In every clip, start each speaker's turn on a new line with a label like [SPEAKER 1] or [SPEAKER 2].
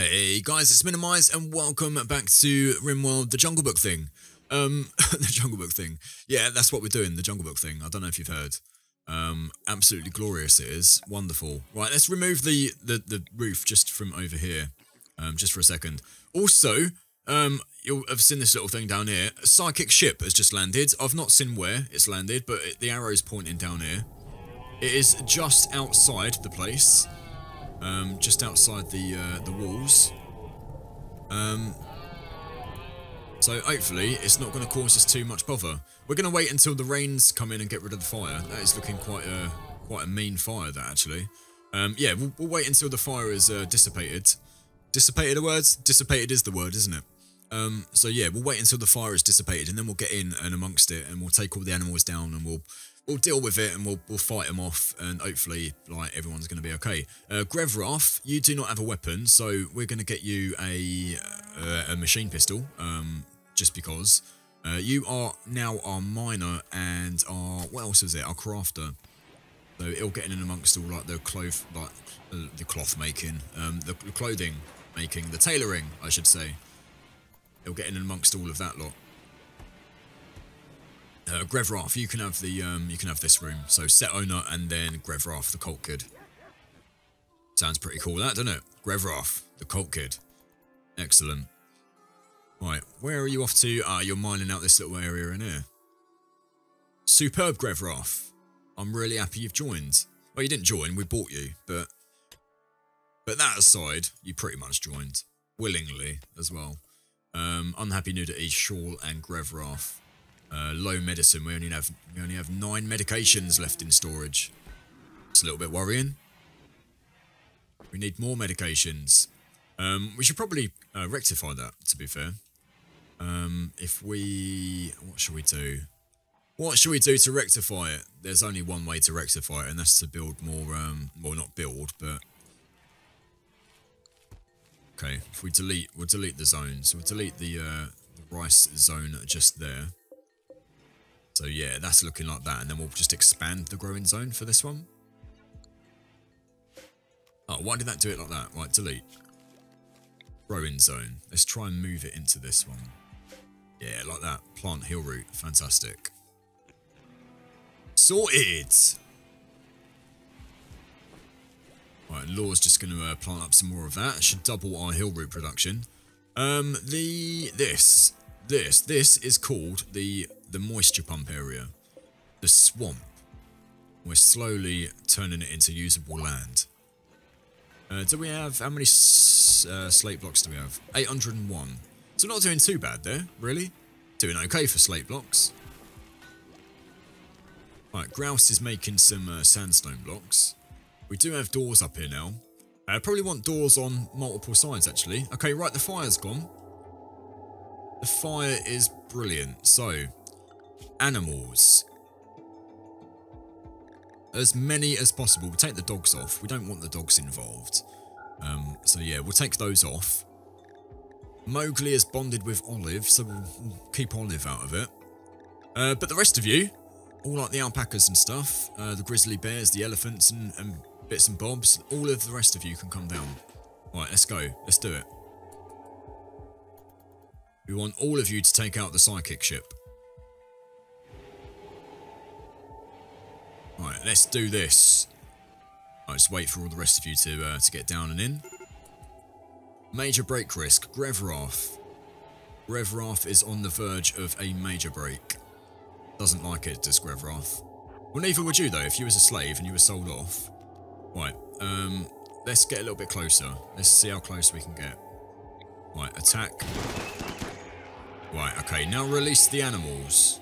[SPEAKER 1] Hey guys, it's Minnowmize and welcome back to Rimworld, the Jungle Book thing. The Jungle Book thing. Yeah, that's what we're doing, the Jungle Book thing. I don't know if you've heard. Absolutely glorious it is. Wonderful. Right, let's remove the roof just from over here. Just for a second. Also, you'll have seen this little thing down here. A psychic ship has just landed. I've not seen where it's landed, but the arrow's pointing down here. It is just outside the place. Just outside the walls. So hopefully it's not going to cause us too much bother. We're going to wait until the rains come in and get rid of the fire. That is looking quite a mean fire, that actually. Yeah, we'll wait until the fire is dissipated. Dissipated the words? Dissipated is the word, isn't it? So yeah, we'll wait until the fire is dissipated and then we'll get in and amongst it and we'll take all the animals down and we'll deal with it and we'll fight them off and hopefully like everyone's going to be okay. Grevroth, you do not have a weapon, so we're going to get you a machine pistol, just because. You are now our miner and our, what else is it? Our crafter. So it'll get in and amongst all like the cloth making, the clothing making, the tailoring, I should say. It'll get in and amongst all of that lot. Grevroth, you can have the you can have this room. So set owner and then Grevroth, the cult kid. Sounds pretty cool, that, doesn't it? Grevroth, the cult kid. Excellent. Right, where are you off to? Ah, you're mining out this little area in here. Superb, Grevroth. I'm really happy you've joined. Well, you didn't join, we bought you, but that aside, you pretty much joined willingly as well. Unhappy nudity, Shawl and Grevroth. Low medicine. We only have 9 medications left in storage. It's a little bit worrying. We need more medications. We should probably rectify that, to be fair. If we... What should we do? What should we do to rectify it? There's only one way to rectify it, and that's to build more... well, not build, but... Okay, if we delete... We'll delete the zone. So we'll delete the rice zone just there. So yeah, that's looking like that, and then we'll just expand the growing zone for this one. Oh, why did that do it like that? Right, delete. Growing zone. Let's try and move it into this one. Yeah, like that. Plant hill root. Fantastic. Sorted! Right, Law's just going to plant up some more of that. Should double our hill root production. This is called the moisture pump area. The swamp. We're slowly turning it into usable land. Do we have, how many slate blocks do we have? 801. So not doing too bad there, really. Doing okay for slate blocks. Right, Grouse is making some sandstone blocks. We do have doors up here now. Probably want doors on multiple sides, actually. Okay, right, the fire's gone. The fire is brilliant. So, animals. As many as possible. We'll take the dogs off. We don't want the dogs involved. So yeah, we'll take those off. Mowgli is bonded with Olive, so we'll keep Olive out of it. But the rest of you, all like the alpacas and stuff, the grizzly bears, the elephants and bits and bobs, all of the rest of you can come down. Right, let's go. Let's do it. We want all of you to take out the psychic ship. Right, let's do this. I'll just wait for all the rest of you to get down and in. Major break risk. Grevroth. Grevroth is on the verge of a major break. Doesn't like it, does Grevroth? Well, neither would you, though, if you was a slave and you were sold off. Right, let's get a little bit closer. Let's see how close we can get. Right, attack. Right, okay, now release the animals.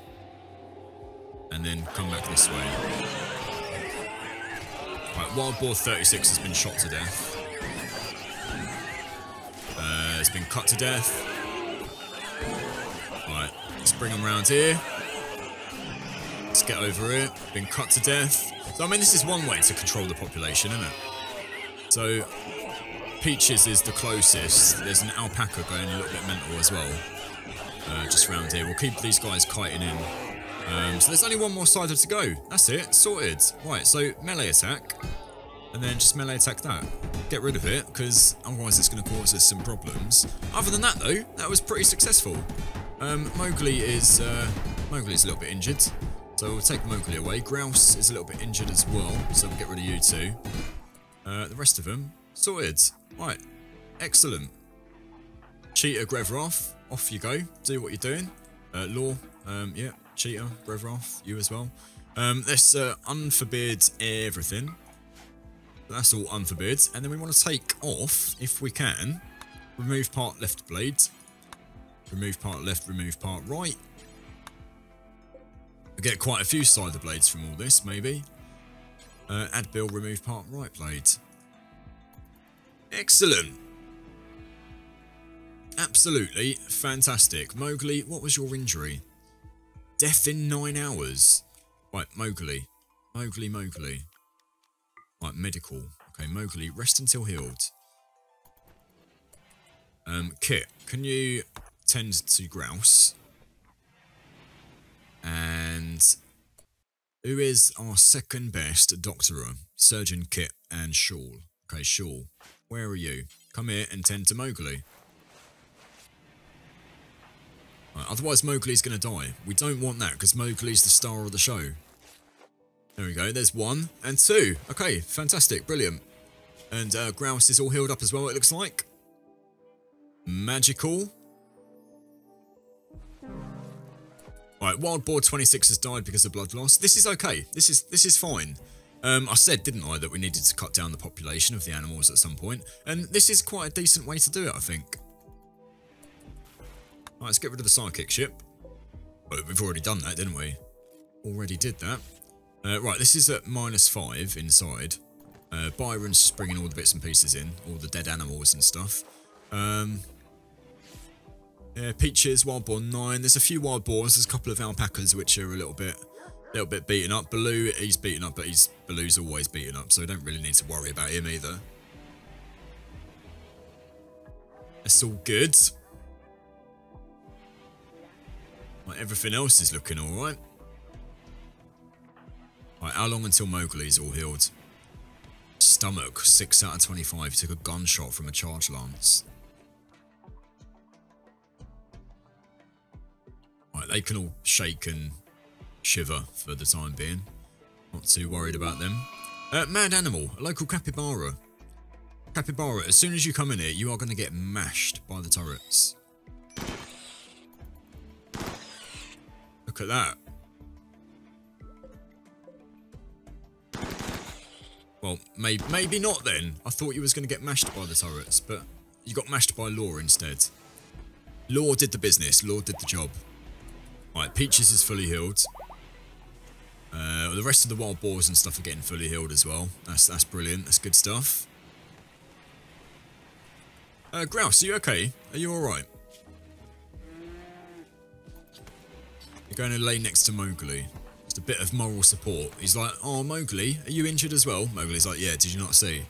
[SPEAKER 1] And then come back this way. Right, Wild Boar 36 has been shot to death. It's been cut to death. Right, let's bring them around here. Let's get over it. Been cut to death. So, I mean, this is one way to control the population, isn't it? So, Peaches is the closest. There's an alpaca going a little bit mental as well. Just round here. We'll keep these guys kiting in. So there's only one more side to go. That's it. Sorted. Right, so melee attack. and then just melee attack that. Get rid of it, because otherwise it's going to cause us some problems. Other than that though, that was pretty successful. Mowgli is a little bit injured, so we'll take Mowgli away. Grouse is a little bit injured as well, so we'll get rid of you two. The rest of them, sorted. Right, excellent. Cheetah, Grevroth, off you go. Do what you're doing. Law, yeah, Cheetah, Grevroth, you as well. Let's unforbid everything. That's all unforbid. And then we want to take off, if we can, remove part left blade. Remove part left, remove part right. We get quite a few side blades from all this, maybe. Add bill, remove part right blade. Excellent. Absolutely fantastic. Mowgli, what was your injury? Death in 9 hours. Right, Mowgli. Mowgli. Right, medical. Okay, Mowgli, rest until healed. Kit, can you tend to Grouse? And who is our second best doctorer? Surgeon, Kit, and Shawl. Okay, Shawl, where are you? Come here and tend to Mowgli. Right, otherwise Mowgli's going to die. We don't want that because Mowgli's the star of the show. There we go, there's 1 and 2. Okay, fantastic, brilliant. And Grouse is all healed up as well, it looks like. Magical. Right, Wild Boar 26 has died because of blood loss. This is okay. This is fine. I said, didn't I, that we needed to cut down the population of the animals at some point, and this is quite a decent way to do it, I think. Right, let's get rid of the sidekick ship. Oh, we've already done that, didn't we? Already did that. Right, this is at -5 inside. Byron's bringing all the bits and pieces in, all the dead animals and stuff. Yeah, Peaches, Wild Boar 9. There's a few Wild Boars. There's a couple of alpacas which are a little bit beaten up. Baloo, he's beaten up, but Baloo's always beaten up, so we don't really need to worry about him either. That's all good. Right, everything else is looking alright. Right, how long until Mowgli's all healed? Stomach, 6 out of 25. He took a gunshot from a charge lance. Right, they can all shake and shiver for the time being. Not too worried about them. Mad animal, a local capybara. Capybara, as soon as you come in here, you are going to get mashed by the turrets. Look at that. Well, maybe not then. I thought you was going to get mashed by the turrets, but you got mashed by Law instead. Law did the business. Law did the job. Right, Peaches is fully healed. The rest of the Wild Boars and stuff are getting fully healed as well. That's brilliant. That's good stuff. Grouse, are you okay? Are you alright? You're going to lay next to Mowgli. Just a bit of moral support. He's like, oh, Mowgli, are you injured as well? Mowgli's like, yeah, did you not see?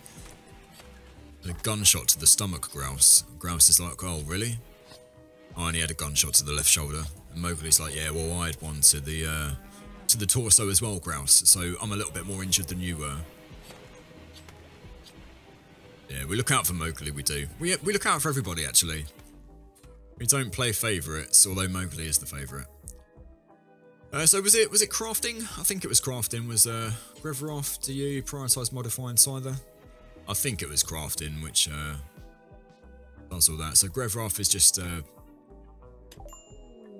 [SPEAKER 1] A gunshot to the stomach, Grouse. Grouse is like, oh, really? I only had a gunshot to the left shoulder. And Mowgli's like, yeah, well, I had one to the torso as well, Grouse. So I'm a little bit more injured than you were. Yeah, we look out for Mowgli, we do. We look out for everybody, actually. We don't play favourites, although Mowgli is the favourite. So was it crafting? I think it was crafting. Was Grevroth, do you prioritise modifying Scyther? I think it was crafting, which does all that. So Grevroth is just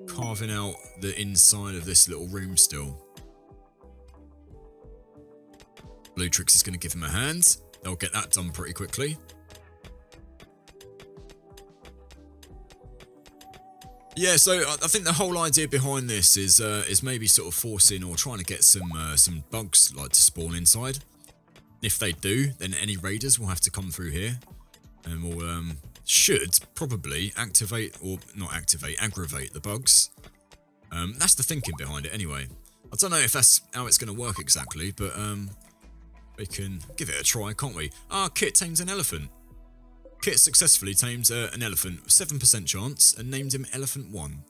[SPEAKER 1] carving out the inside of this little room still. Blue Trix is going to give him a hand. They'll get that done pretty quickly. Yeah, so I think the whole idea behind this is maybe sort of forcing or trying to get some bugs like to spawn inside. If they do, then any raiders will have to come through here, and we'll should probably activate or not activate, aggravate the bugs. That's the thinking behind it, anyway. I don't know if that's how it's going to work exactly, but we can give it a try, can't we? Ah, Kit tames an elephant. Kit successfully tamed an elephant, 7% chance, and named him Elephant 1.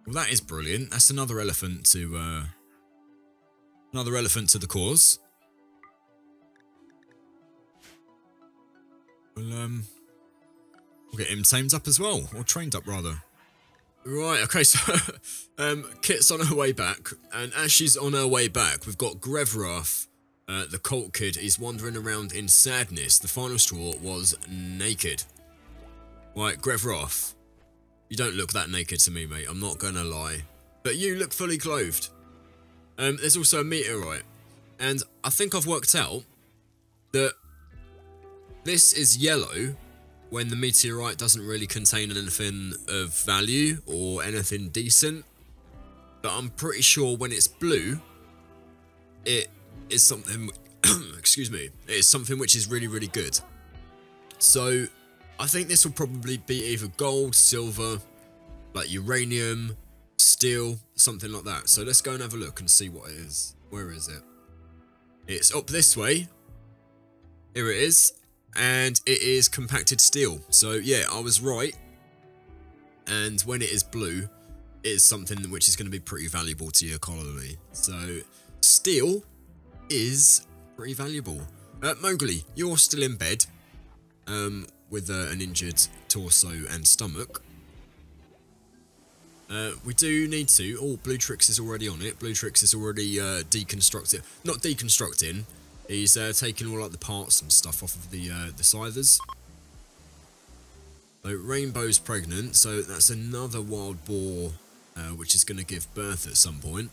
[SPEAKER 1] Well, that is brilliant. That's another elephant to the cause. We'll get him tamed up as well, or trained up rather. Right, okay, so Kit's on her way back, and as she's on her way back, we've got Grevrath, the cult kid, is wandering around in sadness. The final straw was naked. Right, Grevrath, you don't look that naked to me, mate, I'm not gonna lie. But you look fully clothed. There's also a meteorite, and I think I've worked out that this is yellow when the meteorite doesn't really contain anything of value or anything decent. But I'm pretty sure when it's blue, it is something, excuse me, it is something which is really, really good. So I think this will probably be either gold, silver, like uranium, steel, something like that. So let's go and have a look and see what it is. Where is it? It's up this way. Here it is. And it is compacted steel. So yeah, I was right. And when it is blue, it is something which is going to be pretty valuable to your colony. So steel is pretty valuable. Mowgli, you're still in bed with an injured torso and stomach. We do need to... Oh, Blue Trix is already on it. Blue Trix is already deconstructing. Not deconstructing. He's taking all like the parts and stuff off of the scythers. So Rainbow's pregnant, so that's another wild boar which is going to give birth at some point.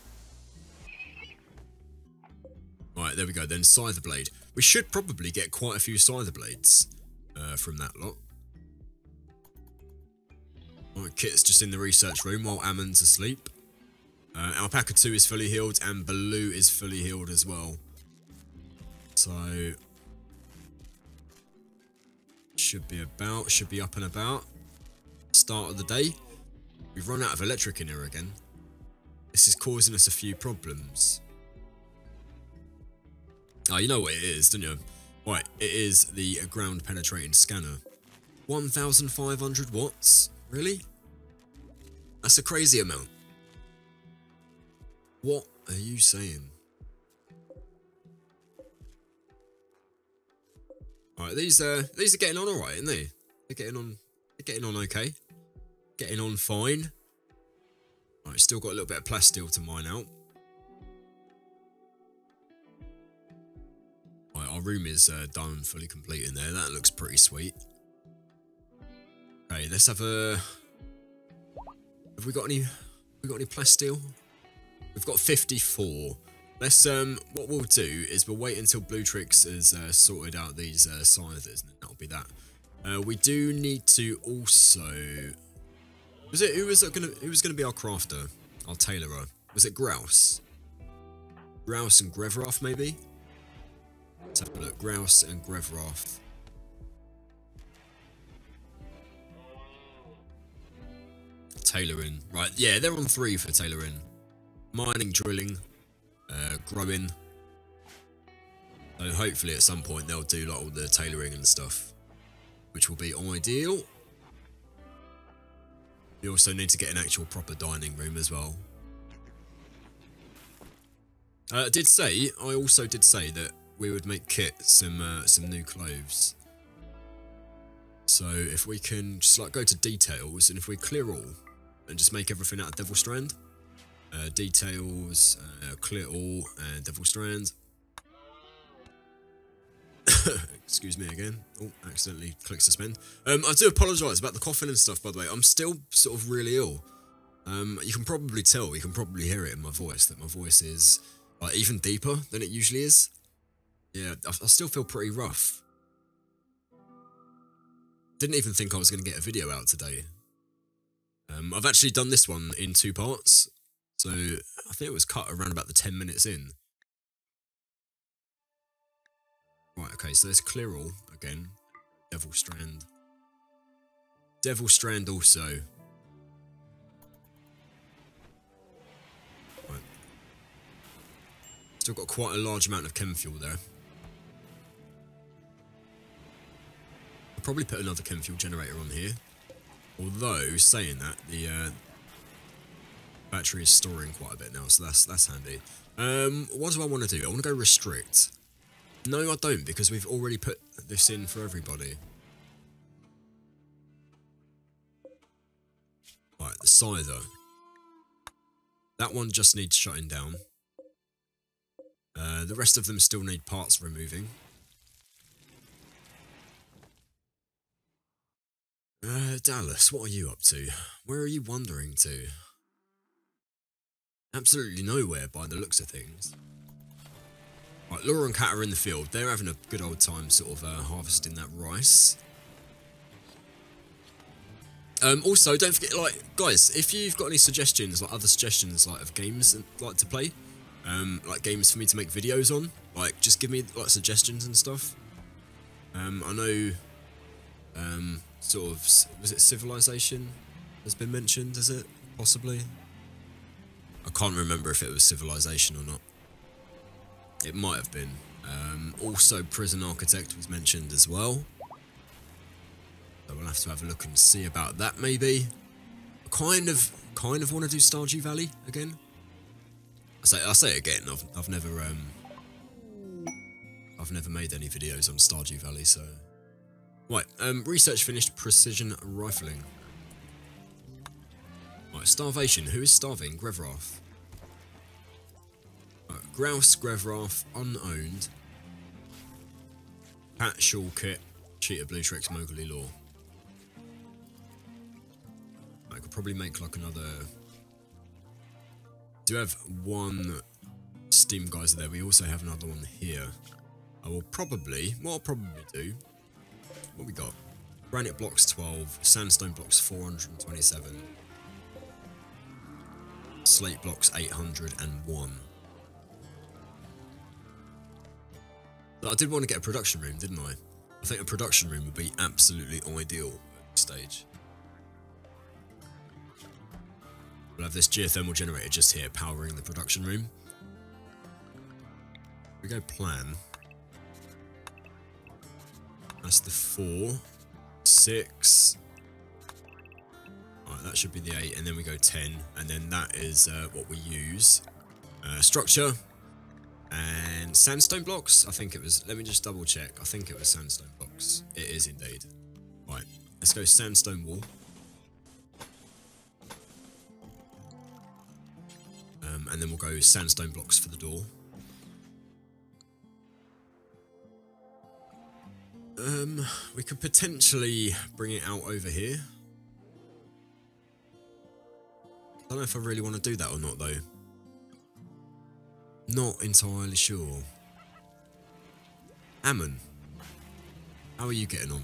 [SPEAKER 1] Right, there we go then, Scyther Blade. We should probably get quite a few Scyther Blades from that lot. Right, Kit's just in the research room while Ammon's asleep. Alpaca 2 is fully healed and Baloo is fully healed as well. So should be up and about. Start of the day. We've run out of electric in here again. This is causing us a few problems. Oh, you know what it is, don't you? Right, it is the ground penetrating scanner. 1,500 watts? Really? That's a crazy amount. What are you saying? Alright, these are getting on alright, aren't they? They're getting on okay. Getting on fine. Alright, still got a little bit of plasteel to mine out. Right, our room is done and fully complete in there. That looks pretty sweet. Okay, let's have a... Have we got any plasteel? We've got 54. Let's what we'll do is we'll wait until Blue Trix has sorted out these scythers, and then that'll be that. We do need to also... Who was gonna be our crafter? Our tailorer? Was it Grouse? Grouse and Grevrath maybe? Let's have a look. Grouse and Grevrath. Tailoring. Right, yeah, they're on 3 for tailoring. Mining, drilling, growing. So hopefully at some point they'll do like all the tailoring and stuff, which will be ideal. We also need to get an actual proper dining room as well. I also did say that we would make Kit some new clothes. So if we can just like go to details, and if we clear all and just make everything out of Devil Strand. Details, clear all, and Devil Strand. Excuse me again. Oh, accidentally clicked suspend. I do apologise about the coughing and stuff, by the way. I'm still sort of really ill. You can probably tell, you can probably hear it in my voice, that my voice is even deeper than it usually is. Yeah, I still feel pretty rough. Didn't even think I was going to get a video out today. I've actually done this one in 2 parts. So, I think it was cut around about the 10 minutes in. Right, okay, so let's clear all again. Devil Strand. Devil Strand also. Right. Still got quite a large amount of chem fuel there. I'll probably put another chem fuel generator on here. Although, saying that, the battery is storing quite a bit now, so that's handy. What do I want to do? I want to go restrict. No, I don't, because we've already put this in for everybody. Scyther. That one just needs shutting down. The rest of them still need parts removing. Dallas, what are you up to? Where are you wandering to? Absolutely nowhere by the looks of things. Right, Laura and Kat are in the field. They're having a good old time sort of harvesting that rice. Also, don't forget, like, guys, if you've got any suggestions, like other suggestions, like of games like to play, like games for me to make videos on, like just give me like suggestions and stuff. I know, sort of, was it Civilization has been mentioned? Is it possibly? I can't remember if it was Civilization or not. It might have been. Also, Prison Architect was mentioned as well. So we'll have to have a look and see about that maybe. I kind of want to do Stardew Valley again. I say it again. I've never made any videos on Stardew Valley, so right. Research finished. Precision rifling. Right, starvation. Who is starving? Grevrath. Right, Grouse, Grevrath, unowned. Pat, Shawl Kit, Cheetah, Blue Tricks, Mowgli Law. I could probably make like another. Do have one Steam geyser there. We also have another one here. What I'll probably do. What we got? Granite blocks 12, sandstone blocks 427, slate blocks 801. But I did want to get a production room, didn't I? I think a production room would be absolutely ideal at this stage. We'll have this geothermal generator just here powering the production room. We go plan. That's the 4, 6. Alright, that should be the 8, and then we go 10, and then that is what we use. Structure and sandstone blocks. I think it was. Let me just double check. I think it was sandstone blocks. It is indeed. Right, let's go sandstone wall. And then we'll go sandstone blocks for the door. We could potentially bring it out over here. I don't know if I really want to do that or not, though. Not entirely sure. Ammon, how are you getting on?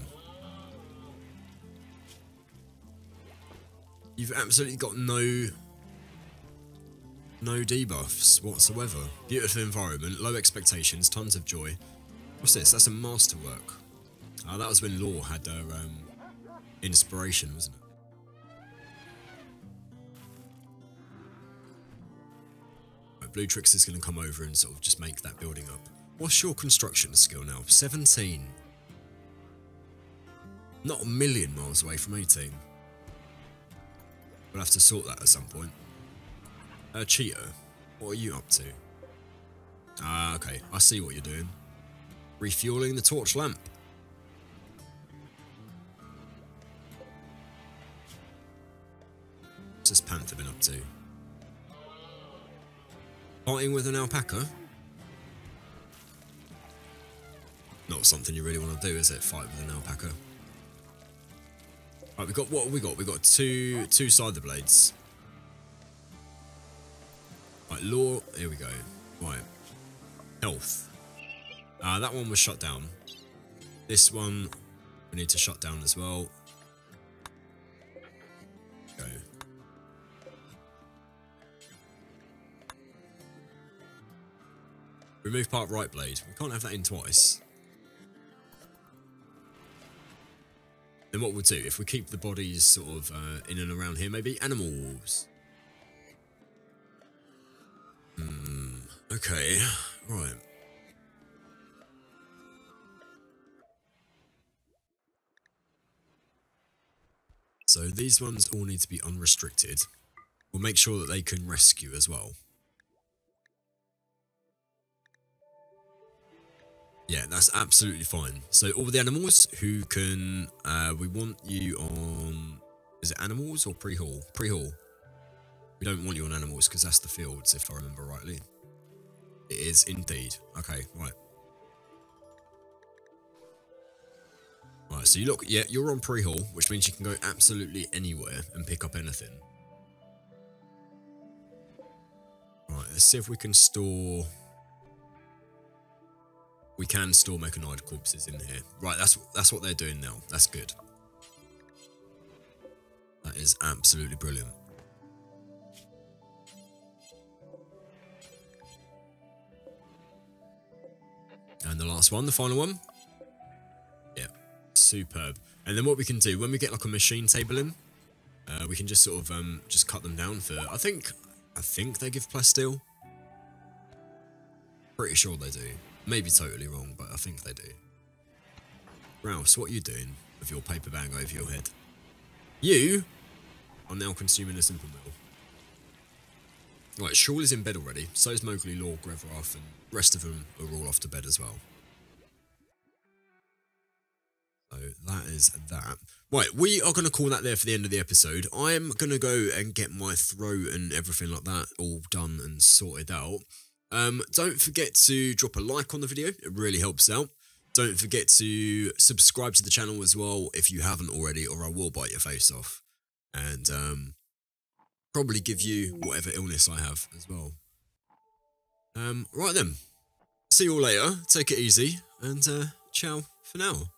[SPEAKER 1] You've absolutely got no debuffs whatsoever. Beautiful environment, low expectations, tons of joy. What's this? That's a masterwork. Oh, that was when Law had her inspiration, wasn't it? Right, Blue Tricks is going to come over and sort of just make that building up. What's your construction skill now? 17. Not a million miles away from 18. We'll have to sort that at some point. Cheetah, what are you up to? Ah, okay, I see what you're doing. Refueling the torch lamp. What's this panther been up to? Fighting with an alpaca? Not something you really want to do, is it? Fight with an alpaca. Right, we got what have we got? We got two Scyther blades. Right, Law, here we go. Right. Health. That one was shut down. This one we need to shut down as well. Go. Remove part right blade. We can't have that in twice. Then what we'll do, if we keep the bodies sort of in and around here, maybe animals. Okay, right. So these ones all need to be unrestricted. We'll make sure that they can rescue as well. Yeah, that's absolutely fine. So all the animals who can, we want you on, is it animals or pre-haul? Pre-haul. We don't want you on animals because that's the fields, if I remember rightly. It is indeed. Okay, right. Right, so you look, yeah, you're on pre-haul, which means you can go absolutely anywhere and pick up anything. Right, let's see if we can store... We can store mechanized corpses in here. Right, that's what they're doing now. That's good. That is absolutely brilliant. And the last one, the final one. Yeah, superb. And then what we can do, when we get like a machine table in, we can just sort of just cut them down for, I think they give plasteel. Pretty sure they do. Maybe totally wrong, but I think they do. Rouse, what are you doing with your paper bag over your head? You are now consuming a simple meal. Right, Shawl is in bed already. So is Mowgli, Law, Grevrath, and the rest of them are all off to bed as well. So that is that. Right, we are going to call that there for the end of the episode. I'm going to go and get my throat and everything like that all done and sorted out. Don't forget to drop a like on the video. It really helps out. Don't forget to subscribe to the channel as well if you haven't already, or I will bite your face off. And probably give you whatever illness I have as well. Right then. See you all later. Take it easy. And ciao for now.